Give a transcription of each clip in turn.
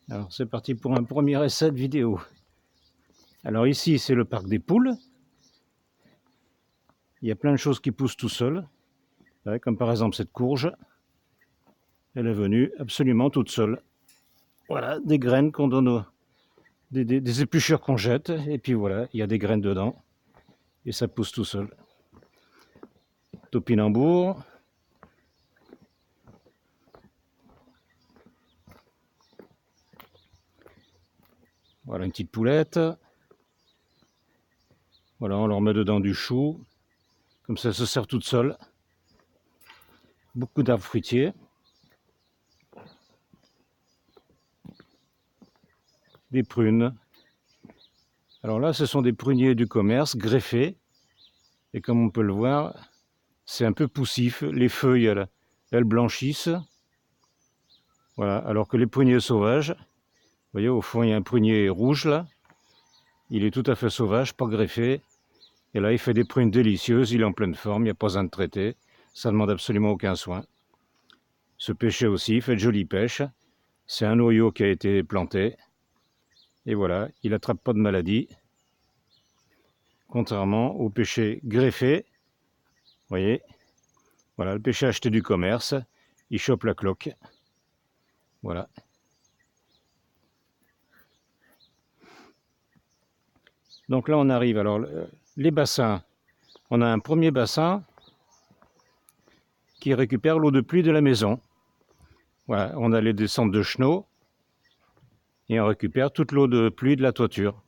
Alors c'est parti pour un premier essai de vidéo. Alors ici c'est le parc des poules. Il y a plein de choses qui poussent tout seul, comme par exemple cette courge. Elle est venue absolument toute seule. Voilà, des graines qu'on donne, des épluchures qu'on jette, et puis voilà, il y a des graines dedans, et ça pousse tout seul. Topinambour. Voilà une petite poulette. Voilà, on leur met dedans du chou, comme ça se sert toute seule. Beaucoup d'arbres fruitiers. Des prunes. Alors là, ce sont des pruniers du commerce, greffés. Et comme on peut le voir, c'est un peu poussif. Les feuilles, elles blanchissent. Voilà, alors que les pruniers sauvages, vous voyez, au fond, il y a un prunier rouge là. Il est tout à fait sauvage, pas greffé. Et là, il fait des prunes délicieuses, il est en pleine forme, il n'y a pas besoin de traiter. Ça ne demande absolument aucun soin. Ce pêcher aussi, il fait de jolies pêches. C'est un noyau qui a été planté. Et voilà, il n'attrape pas de maladie. Contrairement au pêcher greffé. Vous voyez, voilà, le pêcher acheté du commerce, il chope la cloque. Voilà. Donc là, on arrive. Alors, les bassins. On a un premier bassin qui récupère l'eau de pluie de la maison. Voilà, on a les descentes de chenaux et on récupère toute l'eau de pluie de la toiture.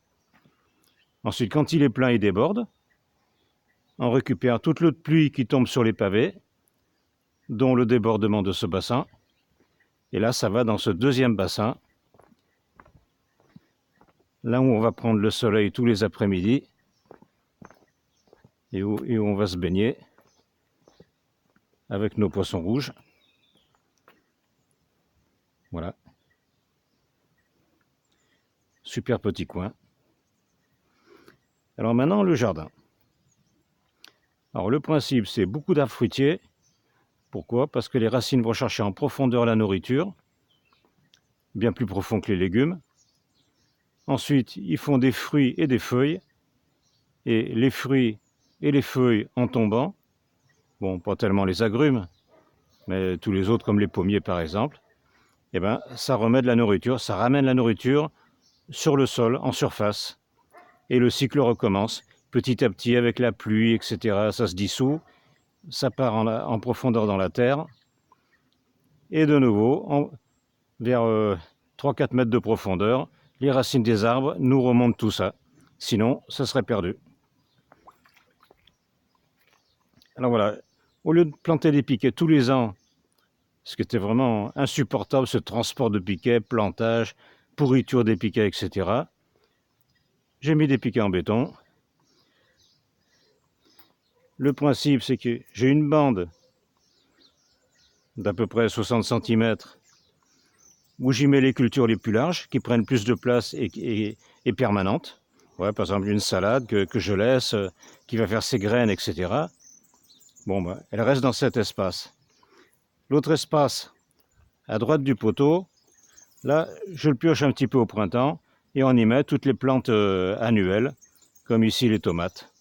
Ensuite, quand il est plein, il déborde. On récupère toute l'eau de pluie qui tombe sur les pavés, dont le débordement de ce bassin. Et là, ça va dans ce deuxième bassin, là où on va prendre le soleil tous les après-midi et où on va se baigner avec nos poissons rouges. Voilà. Super petit coin. Alors maintenant, le jardin. Alors le principe, c'est beaucoup d'arbres fruitiers. Pourquoi? Parce que les racines vont chercher en profondeur la nourriture, bien plus profond que les légumes. Ensuite, ils font des fruits et des feuilles. Et les fruits et les feuilles en tombant, bon, pas tellement les agrumes, mais tous les autres comme les pommiers par exemple, eh ben, ça remet de la nourriture, ça ramène la nourriture sur le sol, en surface. Et le cycle recommence. Petit à petit, avec la pluie, etc., ça se dissout, ça part en profondeur dans la terre. Et de nouveau, vers 3-4 mètres de profondeur, les racines des arbres nous remontent tout ça. Sinon, ça serait perdu. Alors voilà, au lieu de planter des piquets tous les ans, ce qui était vraiment insupportable, ce transport de piquets, plantage, pourriture des piquets, etc., j'ai mis des piquets en béton. Le principe, c'est que j'ai une bande d'à peu près 60 cm où j'y mets les cultures les plus larges, qui prennent plus de place et permanentes. Ouais, par exemple, une salade que je laisse, qui va faire ses graines, etc. Bon, ben, elle reste dans cet espace. L'autre espace, à droite du poteau, là, je le pioche un petit peu au printemps et on y met toutes les plantes annuelles, comme ici les tomates.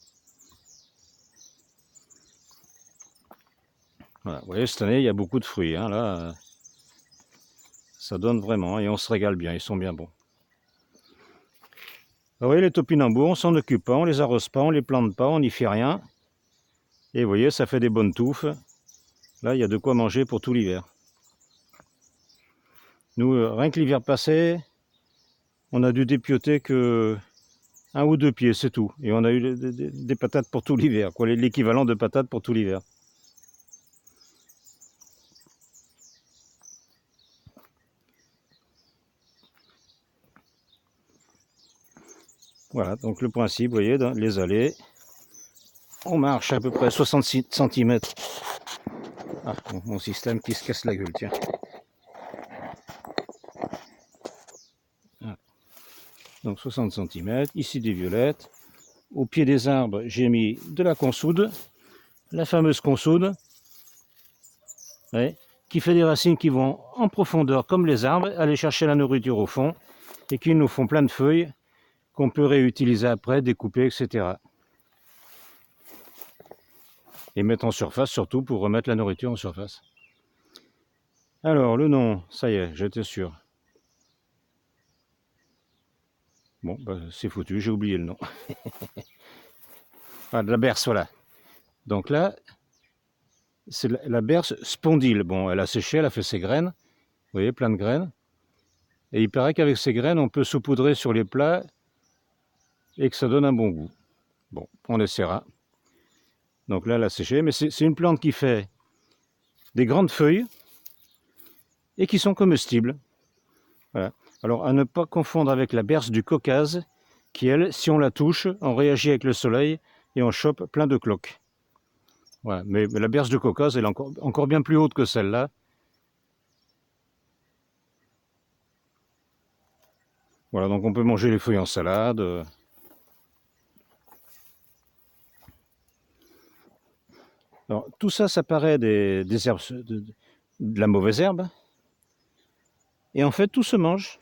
Voilà. Vous voyez, cette année, il y a beaucoup de fruits. Hein, là, ça donne vraiment et on se régale bien, ils sont bien bons. Vous voyez, les topinambours, on s'en occupe pas, on les arrose pas, on les plante pas, on n'y fait rien. Et vous voyez, ça fait des bonnes touffes. Là, il y a de quoi manger pour tout l'hiver. Nous, rien que l'hiver passé, on a dû dépioter que 1 ou 2 pieds, c'est tout. Et on a eu des patates pour tout l'hiver, quoi, l'équivalent de patates pour tout l'hiver. Voilà, donc le principe, vous voyez, dans les allées, on marche à peu près 66 cm. Ah, mon système qui se casse la gueule, tiens. Voilà. Donc 60 cm, ici des violettes. Au pied des arbres, j'ai mis de la consoude, la fameuse consoude, ouais, qui fait des racines qui vont en profondeur comme les arbres, aller chercher la nourriture au fond, et qui nous font plein de feuilles qu'on peut réutiliser après, découper, etc. Et mettre en surface, surtout pour remettre la nourriture en surface. Alors, le nom, ça y est, j'étais sûr. Bon, bah, c'est foutu, j'ai oublié le nom. Ah, de la berce, voilà. Donc là, c'est la berce spondyle. Bon, elle a séché, elle a fait ses graines. Vous voyez, plein de graines. Et il paraît qu'avec ces graines, on peut saupoudrer sur les plats et que ça donne un bon goût. Bon, on essaiera. Donc là, elle a séché. Mais c'est une plante qui fait des grandes feuilles et qui sont comestibles. Voilà. Alors, à ne pas confondre avec la berce du Caucase, qui, elle, si on la touche, on réagit avec le soleil et on chope plein de cloques. Voilà. Mais la berce du Caucase, elle est encore bien plus haute que celle-là. Voilà, donc on peut manger les feuilles en salade. Alors, tout ça, ça paraît des herbes, de la mauvaise herbe. Et en fait, tout se mange.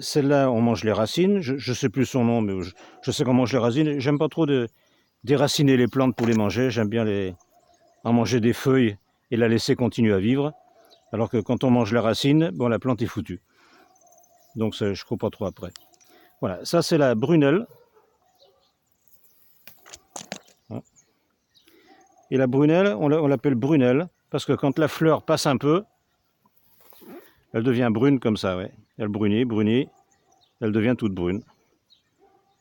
Celle-là, on mange les racines. Je ne sais plus son nom, mais je sais qu'on mange les racines. J'aime pas trop déraciner les plantes pour les manger. J'aime bien en manger des feuilles et la laisser continuer à vivre. Alors que quand on mange la racine, bon, la plante est foutue. Donc ça, je ne cours pas trop après. Voilà, ça c'est la brunelle. Et la brunelle, on l'appelle brunelle, parce que quand la fleur passe un peu, elle devient brune comme ça, ouais. Elle brunit, elle devient toute brune.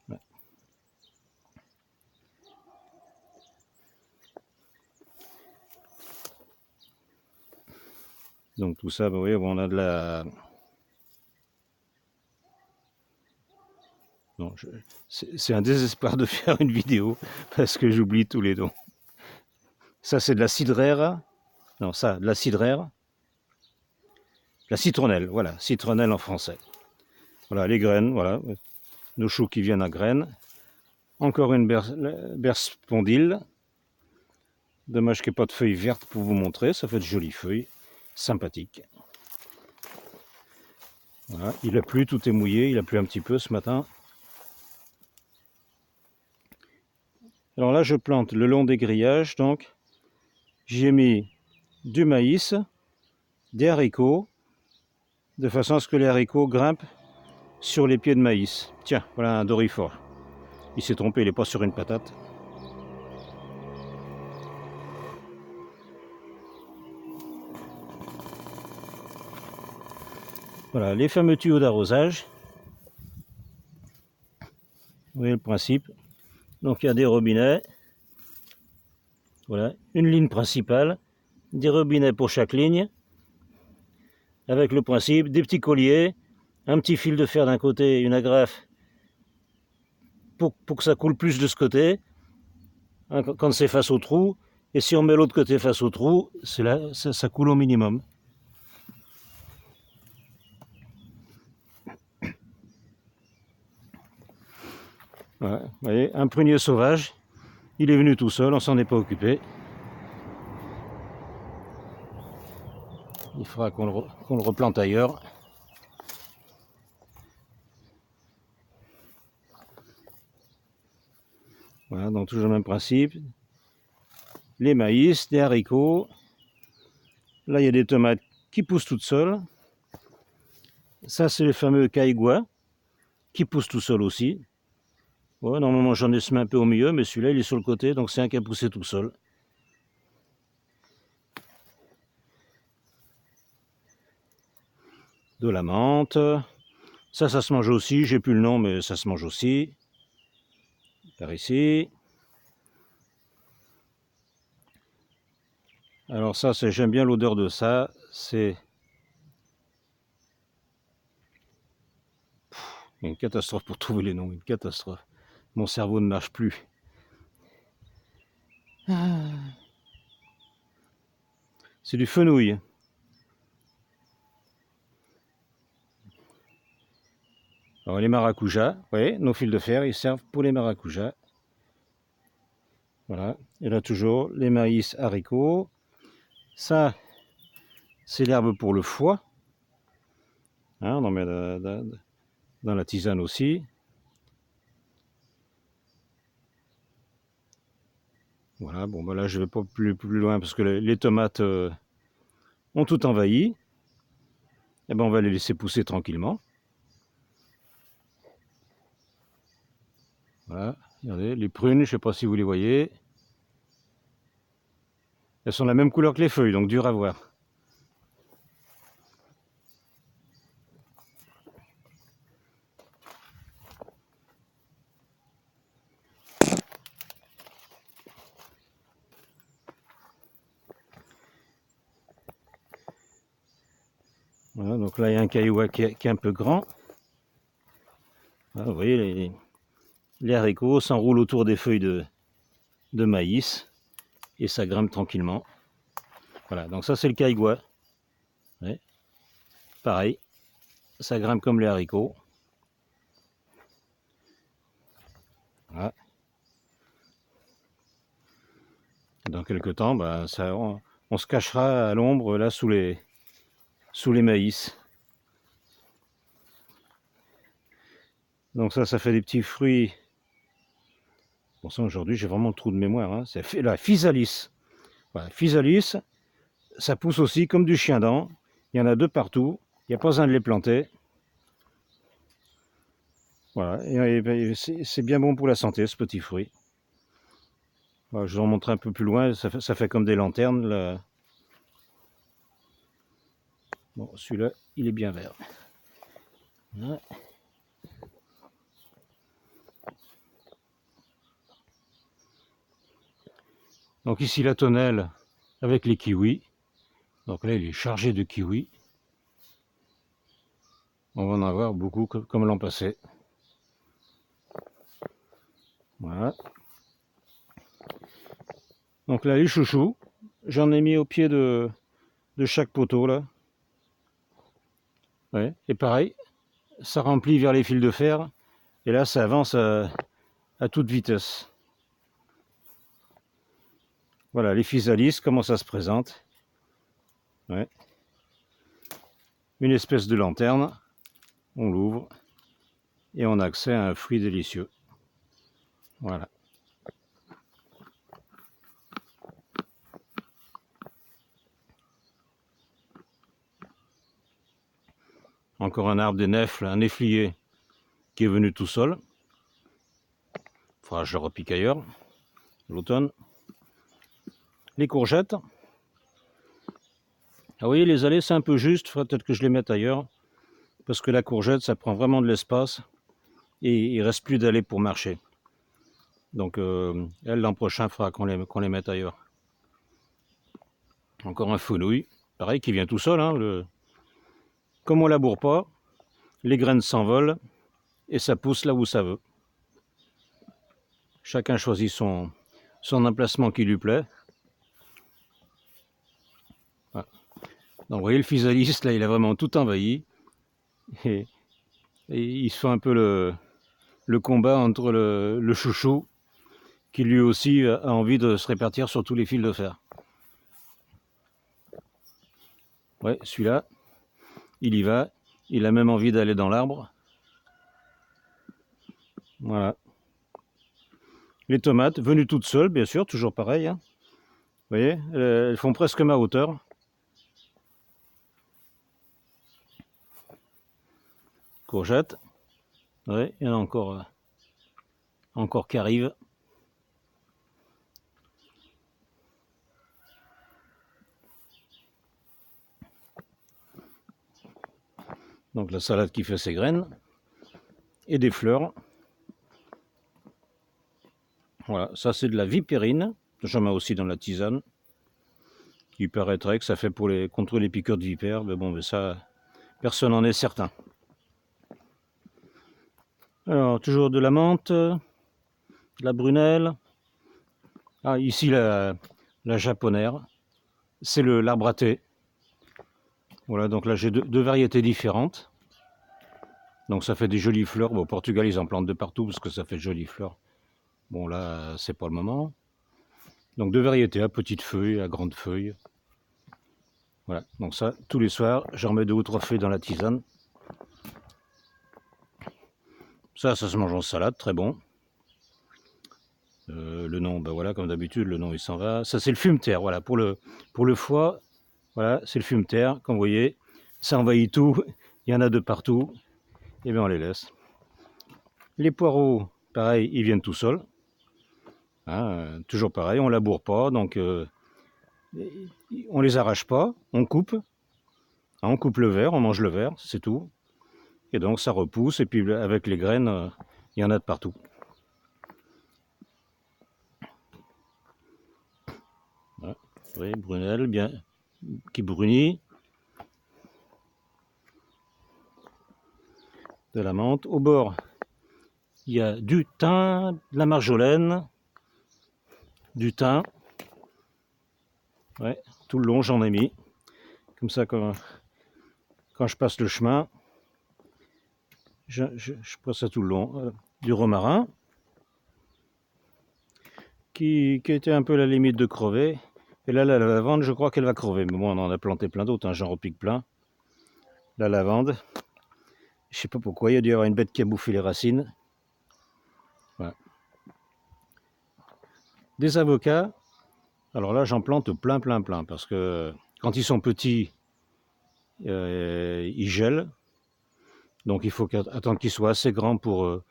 Ouais. Donc tout ça, vous voyez, on a de la... Non, c'est un désespoir de faire une vidéo, parce que j'oublie tous les noms. Ça c'est de la cidraire. Non, ça, de la cidraire. La citronnelle, voilà, citronnelle en français. Voilà, les graines, voilà, nos choux qui viennent à graines. Encore une berce spondyle. Dommage qu'il n'y ait pas de feuilles vertes pour vous montrer, ça fait de jolies feuilles, sympathiques. Voilà, il a plu, tout est mouillé, il a plu un petit peu ce matin. Alors là, je plante le long des grillages, donc j'y ai mis du maïs, des haricots, de façon à ce que les haricots grimpent sur les pieds de maïs. Tiens, voilà un dorifort. Il s'est trompé, il n'est pas sur une patate. Voilà, les fameux tuyaux d'arrosage. Vous voyez le principe. Donc il y a des robinets. Voilà, une ligne principale, des robinets pour chaque ligne, avec le principe des petits colliers, un petit fil de fer d'un côté, une agrafe pour que ça coule plus de ce côté, hein, quand c'est face au trou, et si on met l'autre côté face au trou, là, ça coule au minimum. Voilà, vous voyez, un prunier sauvage, il est venu tout seul, on s'en est pas occupé. Il faudra qu'on le replante ailleurs. Voilà, donc toujours le même principe. Les maïs, des haricots. Là, il y a des tomates qui poussent toutes seules. Ça, c'est le fameux caïgois, qui pousse tout seul aussi. Ouais, normalement, j'en ai semé un peu au milieu, mais celui-là, il est sur le côté, donc c'est un qui a poussé tout seul. De la menthe. Ça se mange aussi. J'ai plus le nom, mais ça se mange aussi. Par ici. Alors ça, j'aime bien l'odeur de ça. C'est une catastrophe pour trouver les noms. Une catastrophe. Mon cerveau ne marche plus. C'est du fenouil. Alors les maracujas, oui, nos fils de fer, ils servent pour les maracujas. Voilà, et là toujours les maïs, haricots. Ça, c'est l'herbe pour le foie. Hein, on en met dans la tisane aussi. Voilà, bon ben là je vais pas plus loin parce que les tomates ont tout envahi. Et ben on va les laisser pousser tranquillement. Voilà, regardez, les prunes, je sais pas si vous les voyez. Elles sont la même couleur que les feuilles, donc dur à voir. Voilà, donc là il y a un cailloua qui est un peu grand. Voilà, vous voyez, les haricots s'enroulent autour des feuilles de maïs et ça grimpe tranquillement. Voilà, donc ça c'est le cailloua. Ouais. Pareil, ça grimpe comme les haricots. Voilà. Dans quelques temps, ben, on se cachera à l'ombre là sous les maïs. Donc ça fait des petits fruits. Bon, ça aujourd'hui j'ai vraiment le trou de mémoire. Hein. C'est la physalis. Voilà, physalis, ça pousse aussi comme du chien-dent. Il y en a 2 partout. Il n'y a pas besoin de les planter. Voilà, et c'est bien bon pour la santé ce petit fruit. Voilà, je vous en montre un peu plus loin. Ça fait comme des lanternes. Là. Bon, celui-là, il est bien vert. Voilà. Donc ici la tonnelle avec les kiwis. Donc là il est chargé de kiwis. On va en avoir beaucoup comme l'an passé. Voilà. Donc là les chouchous, j'en ai mis au pied de chaque poteau là. Ouais. Et pareil, ça remplit vers les fils de fer. Et là ça avance à toute vitesse. Voilà, les physalis, comment ça se présente. Ouais. Une espèce de lanterne, on l'ouvre et on a accès à un fruit délicieux. Voilà. Encore un arbre des nèfles, un néflier qui est venu tout seul. Il faudra que je le repique ailleurs, l'automne. Les courgettes. Ah oui, les allées c'est un peu juste, il faudrait peut-être que je les mette ailleurs. Parce que la courgette, ça prend vraiment de l'espace. Et il ne reste plus d'allées pour marcher. Donc elle, l'an prochain, il faudra qu'on les mette ailleurs. Encore un fenouil, pareil, qui vient tout seul. Hein, comme on ne laboure pas, les graines s'envolent et ça pousse là où ça veut. Chacun choisit son emplacement qui lui plaît. Voilà. Donc vous voyez, le physalis, là, il a vraiment tout envahi. Et il se fait un peu le combat entre le chouchou, qui lui aussi a envie de se répartir sur tous les fils de fer. Ouais, celui-là, il y va. Il a même envie d'aller dans l'arbre. Voilà. Les tomates, venues toutes seules, bien sûr, toujours pareil. Hein. Vous voyez, elles font presque ma hauteur. Courgettes. Ouais, il y en a encore qui arrivent. Donc la salade qui fait ses graines. Et des fleurs. Voilà, ça c'est de la vipérine. J'en mets aussi dans la tisane. Il paraîtrait que ça fait contre les piqûres de vipères. Mais bon, mais ça, personne n'en est certain. Alors, toujours de la menthe, de la prunelle. Ah, ici la japonaire. C'est l'arbre à thé. Voilà, donc là j'ai deux variétés différentes. Donc ça fait des jolies fleurs. Bon, au Portugal, ils en plantent de partout parce que ça fait de jolies fleurs. Bon, là, c'est pas le moment. Donc deux variétés, à petites feuilles, à grandes feuilles. Voilà, donc ça, tous les soirs, j'en mets 2 ou 3 feuilles dans la tisane. Ça se mange en salade, très bon. Le nom, ben voilà, comme d'habitude, le nom il s'en va. Ça c'est le fumeterre, voilà, pour le foie, voilà, c'est le fumeterre, comme vous voyez, ça envahit tout, il y en a de partout, et bien on les laisse. Les poireaux, pareil, ils viennent tout seuls, hein, toujours pareil, on laboure pas, donc on les arrache pas, on coupe le verre, on mange le verre, c'est tout, et donc ça repousse, et puis avec les graines, il y en a de partout. Voilà. Oui, prunelle, bien, qui brunit. De la menthe. Au bord, il y a du thym, de la marjolaine, du thym. Ouais, tout le long, j'en ai mis. Comme ça, quand je passe le chemin, je passe ça tout le long. Du romarin, qui était un peu la limite de crever. Et là, la lavande, je crois qu'elle va crever. Mais bon, on en a planté plein d'autres, hein, j'en repique plein. La lavande, je sais pas pourquoi, il y a dû y avoir une bête qui a bouffé les racines. Voilà. Des avocats, alors là, j'en plante plein, parce que quand ils sont petits, ils gèlent. Donc il faut attendre qu'ils soient assez grands pour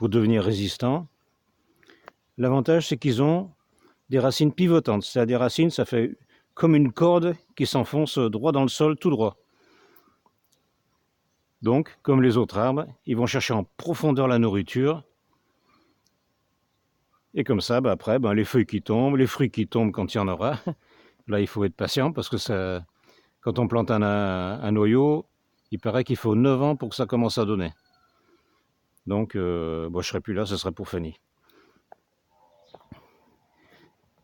devenir résistants. L'avantage, c'est qu'ils ont des racines pivotantes. C'est-à-dire des racines, ça fait comme une corde qui s'enfonce droit dans le sol, tout droit. Donc, comme les autres arbres, ils vont chercher en profondeur la nourriture. Et comme ça, après, les feuilles qui tombent, les fruits qui tombent quand il y en aura. Là, il faut être patient parce que ça, quand on plante un noyau, il paraît qu'il faut 9 ans pour que ça commence à donner. Donc, je ne serai plus là, ce serait pour Fanny.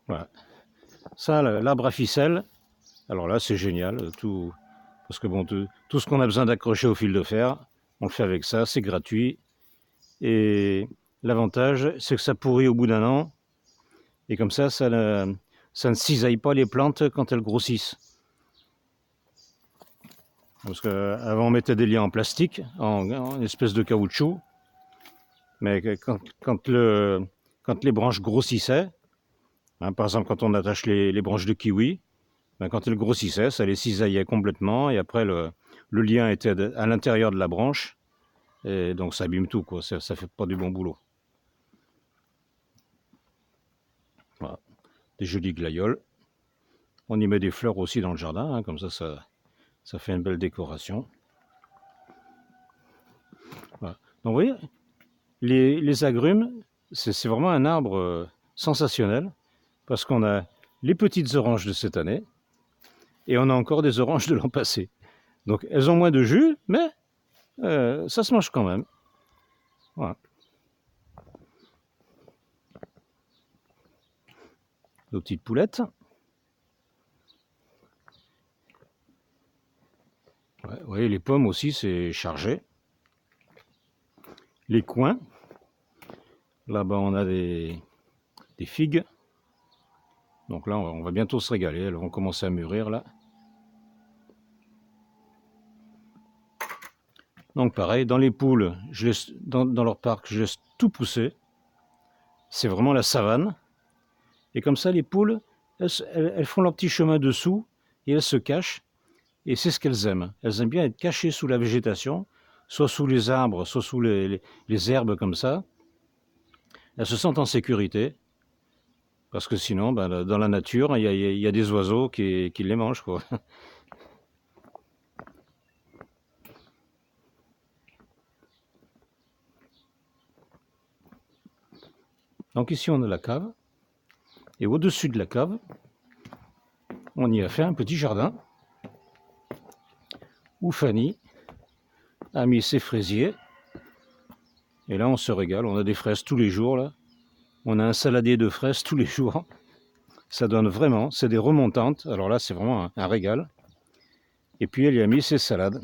Voilà. Ça, l'arbre à ficelle, alors là, c'est génial. Parce que bon, tout ce qu'on a besoin d'accrocher au fil de fer, on le fait avec ça, c'est gratuit. Et l'avantage, c'est que ça pourrit au bout d'un an. Et comme ça ne cisaille pas les plantes quand elles grossissent. Parce qu'avant, on mettait des liens en plastique, en espèce de caoutchouc. Mais quand les branches grossissaient, hein, par exemple, quand on attache les branches de kiwi, quand elles grossissaient, ça les cisaillait complètement. Et après, le lien était à l'intérieur de la branche. Et donc, ça abîme tout, quoi. Ça ne fait pas du bon boulot. Voilà. Des jolies glaïeuls. On y met des fleurs aussi dans le jardin, hein, comme ça fait une belle décoration. Voilà. Donc, vous voyez, les agrumes, c'est vraiment un arbre sensationnel, parce qu'on a les petites oranges de cette année, et on a encore des oranges de l'an passé. Donc elles ont moins de jus, mais ça se mange quand même. Voilà. Nos petites poulettes. Ouais, vous voyez, les pommes aussi, c'est chargé. Les coins. Là-bas, on a des figues. Donc là, on va bientôt se régaler. Elles vont commencer à mûrir, là. Donc pareil, dans les poules, dans leur parc, je laisse tout pousser. C'est vraiment la savane. Et comme ça, les poules, elles font leur petit chemin dessous et elles se cachent. Et c'est ce qu'elles aiment. Elles aiment bien être cachées sous la végétation, soit sous les arbres, soit sous les herbes comme ça. Elles se sentent en sécurité. Parce que sinon, dans la nature, il y a des oiseaux qui les mangent, quoi. Donc ici, on a la cave. Et au-dessus de la cave, on y a fait un petit jardin où Fanny a mis ses fraisiers. Et là, on se régale. On a des fraises tous les jours, là. On a un saladier de fraises tous les jours. Ça donne vraiment, c'est des remontantes. Alors là, c'est vraiment un régal. Et puis, elle y a mis ses salades.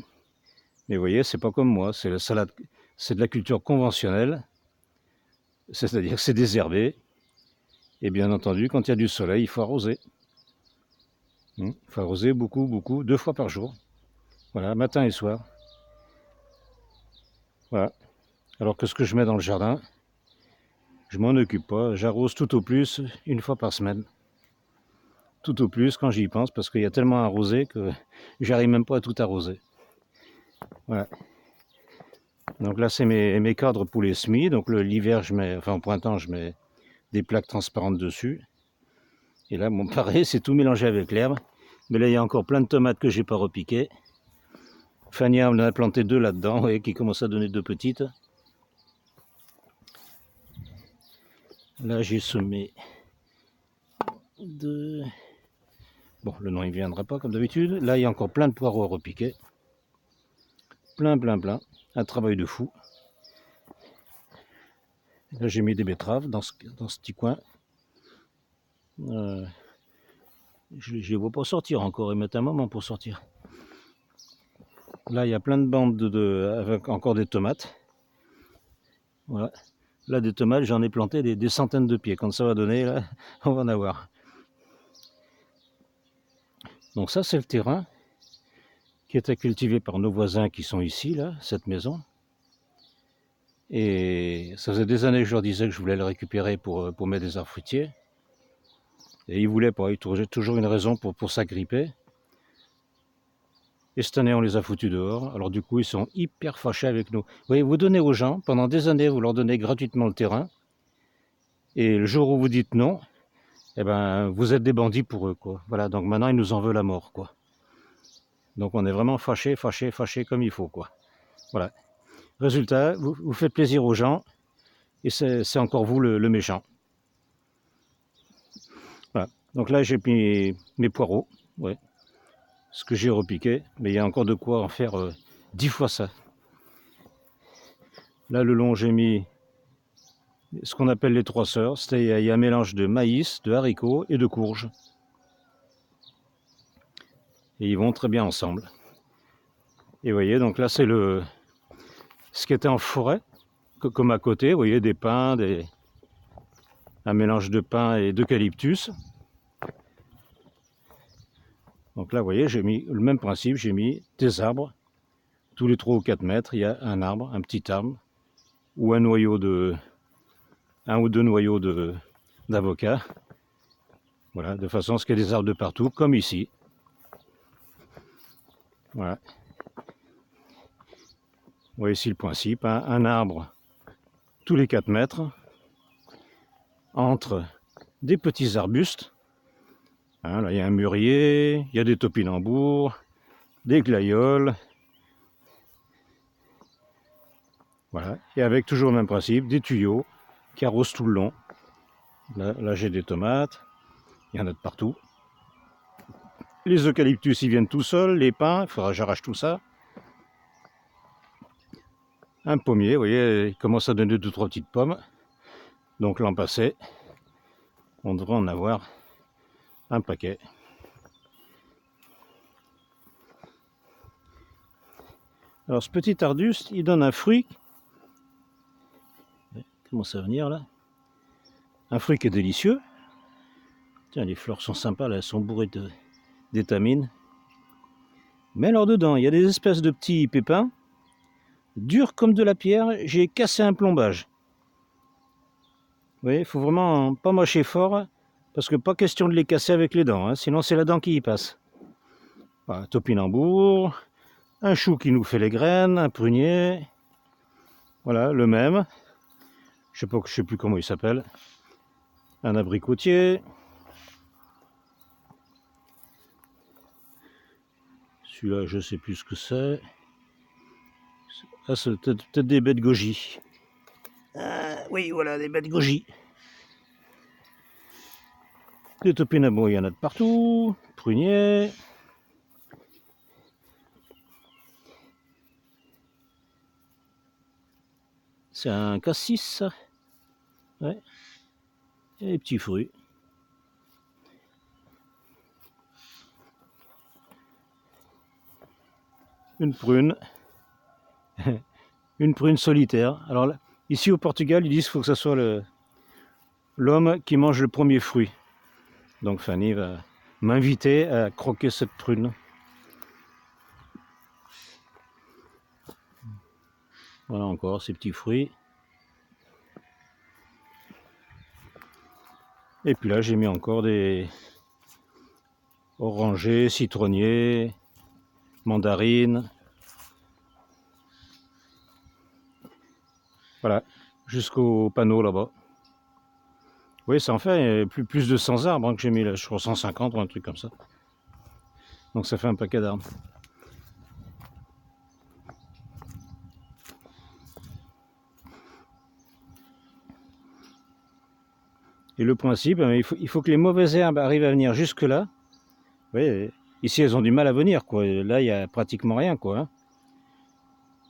Mais vous voyez, c'est pas comme moi. C'est la salade, c'est de la culture conventionnelle. C'est-à-dire que c'est désherbé. Et bien entendu, quand il y a du soleil, il faut arroser. Il faut arroser beaucoup, beaucoup, 2 fois par jour. Voilà, matin et soir. Voilà. Alors que ce que je mets dans le jardin, je m'en occupe pas. J'arrose tout au plus 1 fois par semaine. Tout au plus quand j'y pense, parce qu'il y a tellement arrosé que j'arrive même pas à tout arroser. Voilà. Donc là, c'est mes cadres pour les semis. Donc l'hiver, enfin au printemps, je mets des plaques transparentes dessus. Et là, bon, pareil, c'est tout mélangé avec l'herbe. Mais là, il y a encore plein de tomates que j'ai pas repiquées. Fania, on en a planté 2 là-dedans, et qui commencent à donner 2 petites. Là, j'ai semé de... Bon, le nom, il viendra pas comme d'habitude. Là, il y a encore plein de poireaux à repiquer. Plein, plein, plein. Un travail de fou. Là, j'ai mis des betteraves dans ce petit coin. Je ne les vois pas sortir encore, ils mettent un moment pour sortir. Là, il y a plein de bandes avec encore des tomates. Voilà. Là, des tomates, j'en ai planté des centaines de pieds. Quand ça va donner, là, on va en avoir. Donc ça, c'est le terrain qui est à cultiver par nos voisins qui sont ici, là, cette maison. Et ça faisait des années que je leur disais que je voulais le récupérer pour mettre des arbres fruitiers. Et ils voulaient pas, ils trouvaient toujours une raison pour s'agripper. Et cette année, on les a foutus dehors. Alors du coup, ils sont hyper fâchés avec nous. Vous voyez, vous donnez aux gens, pendant des années, vous leur donnez gratuitement le terrain. Et le jour où vous dites non, eh ben, vous êtes des bandits pour eux, quoi. Voilà, donc maintenant, ils nous en veulent la mort, quoi. Donc on est vraiment fâchés, fâchés, fâchés comme il faut, quoi. Voilà. Résultat, vous faites plaisir aux gens, et c'est encore vous le méchant. Voilà. Donc là, j'ai mis mes poireaux, ouais. Ce que j'ai repiqué, mais il y a encore de quoi en faire 10 fois ça. Là, le long, j'ai mis ce qu'on appelle les 3 sœurs. Il y a un mélange de maïs, de haricots et de courges. Et ils vont très bien ensemble. Et vous voyez, donc là, c'est ce qui était en forêt, comme à côté. Vous voyez, des pins, un mélange de pins et d'eucalyptus. Donc là, vous voyez, j'ai mis le même principe. J'ai mis des arbres. Tous les 3 ou 4 mètres, il y a un arbre, un petit arbre, ou un ou 2 noyaux d'avocat. Voilà, de façon à ce qu'il y ait des arbres de partout, comme ici. Voilà. Vous voyez ici le principe, hein, un arbre tous les 4 mètres, entre des petits arbustes. Hein, là, il y a un mûrier, il y a des topinambours, des glaïeuls. Voilà, et avec toujours le même principe, des tuyaux qui arrosent tout le long. Là j'ai des tomates, il y en a de partout. Les eucalyptus, ils viennent tout seuls, les pins, il faudra que j'arrache tout ça. Un pommier, vous voyez, il commence à donner 2-3 petites pommes. Donc l'an passé, on devrait en avoir un paquet. Alors ce petit arbuste, il donne un fruit. Comment ça va venir là? Un fruit qui est délicieux. Tiens, les fleurs sont sympas, là, elles sont bourrées d'étamines. Mais alors dedans, il y a des espèces de petits pépins, durs comme de la pierre. J'ai cassé un plombage. Vous voyez, il faut vraiment pas mâcher fort, parce que pas question de les casser avec les dents, hein, sinon c'est la dent qui y passe. Voilà, topinambour, un chou qui nous fait les graines, un prunier. Voilà, le même. Je sais plus comment il s'appelle. Un abricotier. Celui-là, je sais plus ce que c'est. Ah, c'est peut-être des baies de goji. Oui, voilà, des baies de goji. Des topinambours, il y en a de partout. Prunier. C'est un cassis, ça. Ouais. Et les petits fruits. Une prune. Une prune solitaire. Alors là, ici au Portugal, ils disent qu'il faut que ça soit l'homme qui mange le premier fruit. Donc Fanny va m'inviter à croquer cette prune. Voilà encore ces petits fruits. Et puis là j'ai mis encore des orangers, citronniers, mandarines. Voilà, jusqu'au panneau là-bas. Oui, ça en fait plus de 100 arbres hein, que j'ai mis là, je crois 150 ou un truc comme ça. Donc ça fait un paquet d'arbres. Et le principe, il faut que les mauvaises herbes arrivent à venir jusque là. Oui, ici elles ont du mal à venir, quoi. Là il n'y a pratiquement rien, quoi. Hein.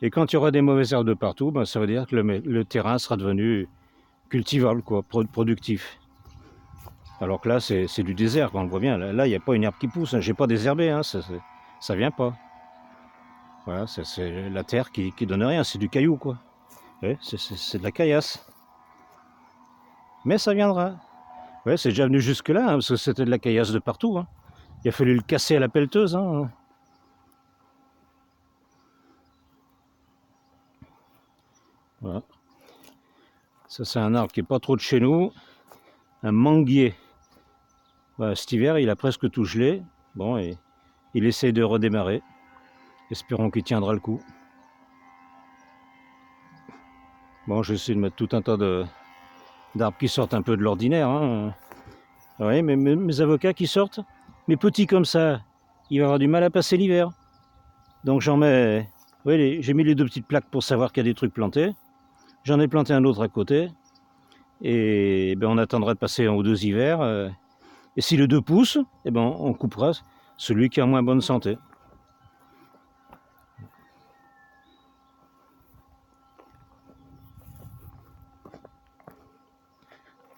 Et quand il y aura des mauvaises herbes de partout, ben, ça veut dire que le terrain sera devenu cultivable, quoi, productif. Alors que là, c'est du désert, on le voit bien. Là, il n'y a pas une herbe qui pousse. Hein. J'ai pas désherbé, hein. Ça vient pas. Voilà, c'est la terre qui donne rien. C'est du caillou, quoi. Ouais, c'est de la caillasse. Mais ça viendra. Ouais, c'est déjà venu jusque-là, hein, parce que c'était de la caillasse de partout. Hein. Il a fallu le casser à la pelleteuse. Hein. Voilà. Ça, c'est un arbre qui n'est pas trop de chez nous. Un manguier. Voilà, cet hiver, il a presque tout gelé. Bon, et il essaye de redémarrer. Espérons qu'il tiendra le coup. Bon, j'essaie de mettre tout un tas d'arbres qui sortent un peu de l'ordinaire. Hein. Oui, mais mes avocats qui sortent, mais petits comme ça, il va avoir du mal à passer l'hiver. Donc j'en mets... Oui, j'ai mis les 2 petites plaques pour savoir qu'il y a des trucs plantés. J'en ai planté un autre à côté. Et ben, on attendra de passer 1 ou 2 hivers. Et si le 2 pousse, eh ben, on coupera celui qui est en moins bonne santé.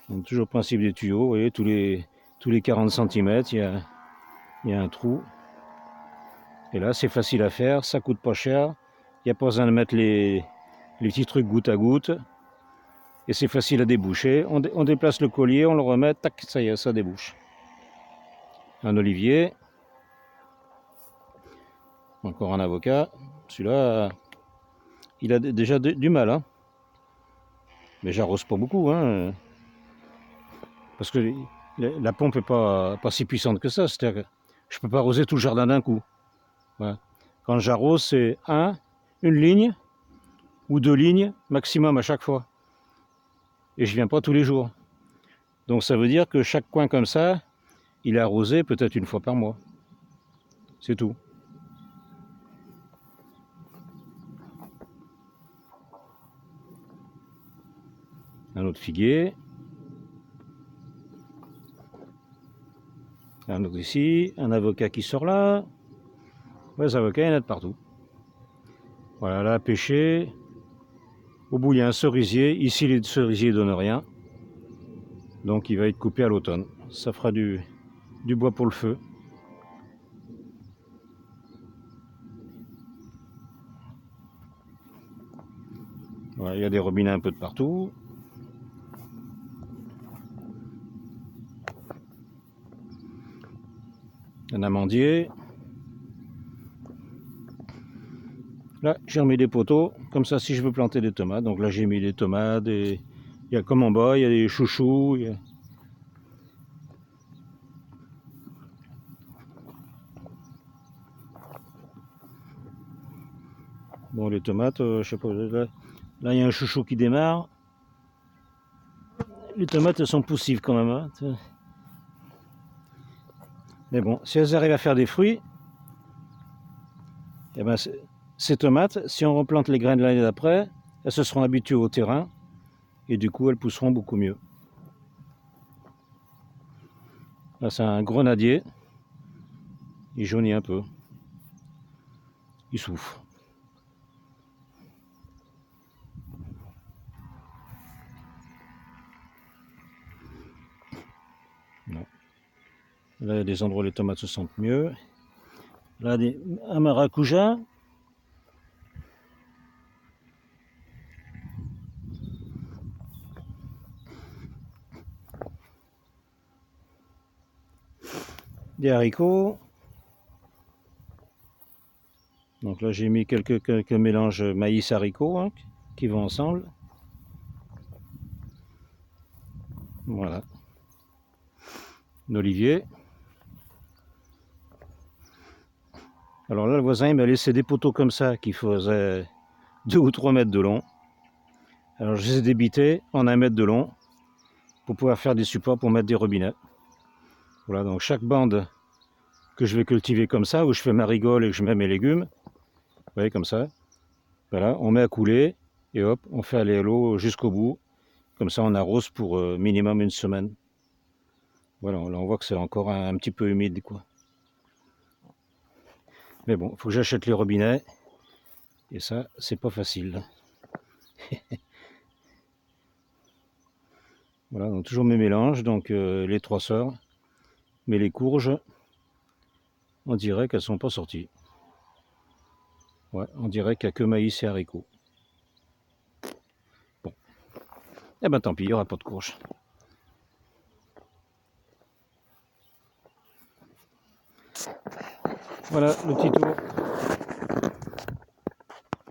Donc, toujours le principe des tuyaux, vous voyez, tous les 40 cm, il y a un trou. Et là, c'est facile à faire, ça coûte pas cher. Il n'y a pas besoin de mettre les petits trucs goutte à goutte. Et c'est facile à déboucher. On déplace le collier, on le remet, tac, ça y est, ça débouche. Un olivier. Encore un avocat. Celui-là, il a déjà du mal. Hein. Mais j'arrose pas beaucoup. Hein. Parce que la pompe n'est pas si puissante que ça. C'est-à-dire que je ne peux pas arroser tout le jardin d'un coup. Voilà. Quand j'arrose, c'est une ligne ou 2 lignes maximum à chaque fois. Et je ne viens pas tous les jours. Donc ça veut dire que chaque coin comme ça, il est arrosé peut-être 1 fois par mois. C'est tout. Un autre figuier. Un autre ici. Un avocat qui sort là. Les avocats, il y en a de partout. Voilà, là, pêcher. Au bout, il y a un cerisier. Ici, les cerisiers ne donnent rien. Donc, il va être coupé à l'automne. Ça fera du bois pour le feu. Voilà, il y a des robinets un peu de partout. Un amandier. Là, j'ai remis des poteaux. Comme ça, si je veux planter des tomates. Donc là, j'ai mis des tomates. Il y a comme en bas, il y a des chouchous. Bon, les tomates, je sais pas. Là, il y a un chouchou qui démarre. Les tomates, elles sont poussives quand même. Hein. Mais bon, si elles arrivent à faire des fruits, eh ben, ces tomates, si on replante les graines l'année d'après, elles se seront habituées au terrain et du coup, elles pousseront beaucoup mieux. Là, c'est un grenadier. Il jaunit un peu. Il souffre. Non. Là, il y a des endroits où les tomates se sentent mieux. Là, un maracuja. des haricots. Donc là j'ai mis quelques mélanges maïs-haricots hein, qui vont ensemble. Voilà. L'olivier. Alors là le voisin il m'a laissé des poteaux comme ça qui faisaient 2 ou 3 mètres de long. Alors je les ai débités en 1 mètre de long pour pouvoir faire des supports pour mettre des robinets. Voilà, donc chaque bande que je vais cultiver comme ça, où je fais ma rigole et que je mets mes légumes, vous voyez comme ça, voilà, on met à couler et hop, on fait aller l'eau jusqu'au bout. Comme ça on arrose pour minimum 1 semaine. Voilà, là on voit que c'est encore un petit peu humide quoi. Mais bon, il faut que j'achète les robinets et ça c'est pas facile. Voilà, donc toujours mes mélanges, donc les 3 sœurs, mais les courges, on dirait qu'elles sont pas sorties. Ouais, on dirait qu'il n'y a que maïs et haricots. Bon, eh ben tant pis, il n'y aura pas de courges. Voilà le petit tour.